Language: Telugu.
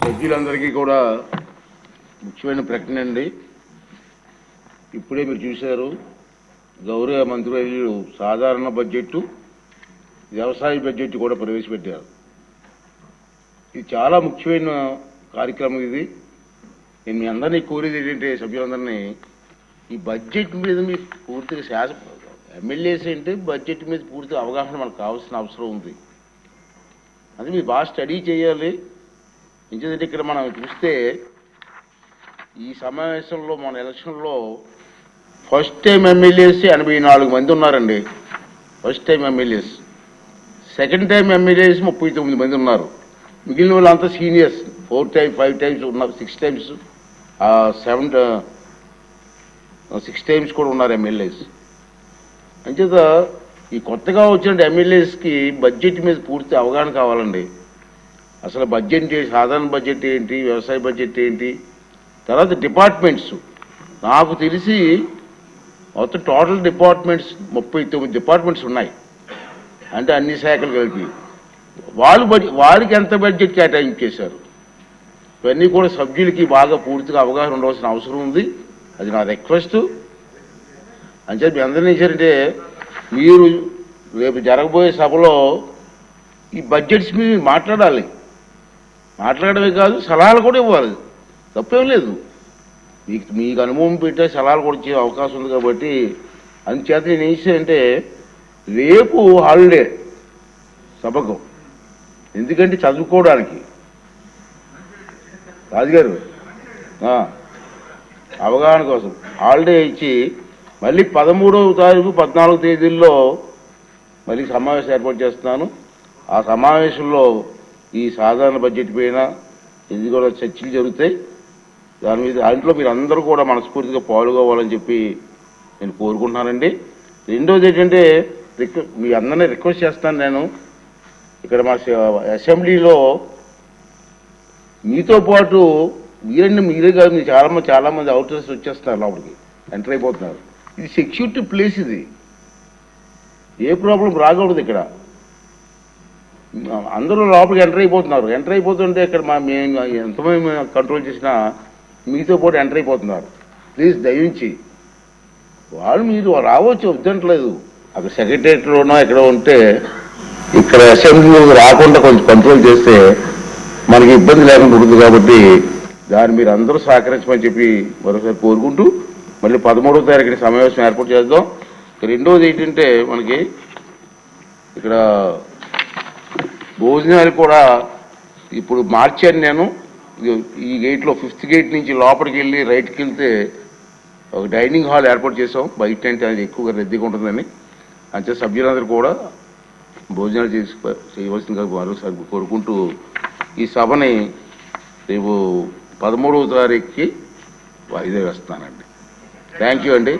సభ్యులందరికీ కూడా ముఖ్యమైన ప్రకటన అండి. ఇప్పుడే మీరు చూశారు, గౌరవ మంత్రివర్యులు సాధారణ బడ్జెట్, వ్యవసాయ బడ్జెట్ కూడా ప్రవేశపెట్టారు. ఇది చాలా ముఖ్యమైన కార్యక్రమం. ఇది నేను మీ అందరినీ కోరేది ఏంటంటే, సభ్యులందరినీ ఈ బడ్జెట్ మీద మీకు పూర్తిగా ఎమ్మెల్యేస్ అంటే బడ్జెట్ మీద పూర్తిగా అవగాహన మనకు కావాల్సిన అవసరం ఉంది. అది మీరు బాగా స్టడీ చేయాలి. ఎందుకంటే ఇక్కడ మనం చూస్తే ఈ సమావేశంలో మన ఎలక్షన్లో ఫస్ట్ టైం ఎమ్మెల్యేస్ 84 మంది ఉన్నారండి. First time MLAs. Second time MLAs 39 మంది ఉన్నారు. మిగిలిన వాళ్ళంతా సీనియర్స్, 4 టైమ్స్ 5 టైమ్స్ ఉన్నారు, 6 టైమ్స్ 6 టైమ్స్ కూడా ఉన్నారు ఎమ్మెల్యేస్. అంచేత ఈ కొత్తగా వచ్చిన ఎమ్మెల్యేస్కి బడ్జెట్ మీద పూర్తి అవగాహన కావాలండి. అసలు బడ్జెట్ ఏంటి, సాధారణ బడ్జెట్ ఏంటి, వ్యవసాయ బడ్జెట్ ఏంటి, తర్వాత డిపార్ట్మెంట్స్. నాకు తెలిసి మొత్తం టోటల్ డిపార్ట్మెంట్స్ 39 డిపార్ట్మెంట్స్ ఉన్నాయి. అంటే అన్ని శాఖలు కలిపి వారికి ఎంత బడ్జెట్ కేటాయించేశారు. ఇవన్నీ కూడా సభ్యులకి బాగా పూర్తిగా అవగాహన ఉండవలసిన అవసరం ఉంది. అది నా రిక్వెస్ట్. అంటే మీ అందరినీ ఏంటంటే, మీరు రేపు జరగబోయే సభలో ఈ బడ్జెట్స్ మీద మాట్లాడాలి. మాట్లాడమే కాదు, సలహాలు కూడా ఇవ్వాలి. తప్పేం లేదు. మీకు అనుభవం పెట్టే సలహాలు కూడా ఇచ్చే అవకాశం ఉంది. కాబట్టి అందుచేత నేను ఏం చేశానంటే, రేపు హాలిడే సభకు. ఎందుకంటే చదువుకోవడానికి రాజుగారు అవగాహన కోసం హాలిడే ఇచ్చి మళ్ళీ 13వ తారీఖు 14వ తేదీల్లో మళ్ళీ సమావేశం ఏర్పాటు చేస్తున్నాను. ఆ సమావేశంలో ఈ సాధారణ బడ్జెట్ పైన ఇది కూడా చర్చలు జరుగుతాయి. దాని మీద దాంట్లో మీరు అందరూ కూడా మనస్ఫూర్తిగా పాల్గొవాలని చెప్పి నేను కోరుకుంటున్నానండి. రెండోది ఏంటంటే, మీ అందరినీ రిక్వెస్ట్ చేస్తాను. నేను ఇక్కడ మా అసెంబ్లీలో మీతో పాటు మీరే కాదు, మీరు చాలామంది అవుటర్స్ వచ్చేస్తున్నారు, లోపలికి ఎంటర్ అయిపోతున్నారు. ఇది సెక్యూరిటీ ప్లేస్. ఇది ఏ ప్రాబ్లం రాకూడదు. ఇక్కడ అందరూ లోపలికి ఎంటర్ అయిపోతున్నారు. ఎంటర్ అయిపోతుంటే ఇక్కడ మేము ఎంతమంది కంట్రోల్ చేసినా మీతో పాటు ఎంటర్ అయిపోతున్నారు. ప్లీజ్ దయించి మీరు రావచ్చు, వద్దంటలేదు. అక్కడ సెక్రటరియట్లోనో ఎక్కడ ఉంటే ఇక్కడ అసెంబ్లీలో రాకుండా కొంచెం కంట్రోల్ చేస్తే మనకి ఇబ్బంది లేకుండా ఉంటుంది. కాబట్టి దాన్ని మీరు అందరూ సహకరించమని చెప్పి మరోసారి కోరుకుంటూ మళ్ళీ 13వ తారీఖున సమావేశం ఏర్పాటు చేద్దాం. రెండోది ఏంటంటే, మనకి ఇక్కడ భోజనాలు కూడా ఇప్పుడు మార్చాను నేను. ఈ గేట్లో 5th గేట్ నుంచి లోపలికి వెళ్ళి రైట్కి వెళ్తే ఒక డైనింగ్ హాల్ ఏర్పాటు చేసాం. బయట అంటే అది ఎక్కువగా రద్దీగా ఉంటుందని. అంతే సభ్యులందరూ కూడా భోజనాలు చేయవలసిందిగా మరోసారి కోరుకుంటూ ఈ సభని రేపు 13వ తారీఖుకి వాయిదా వేస్తానండి. థ్యాంక్ యూ అండి.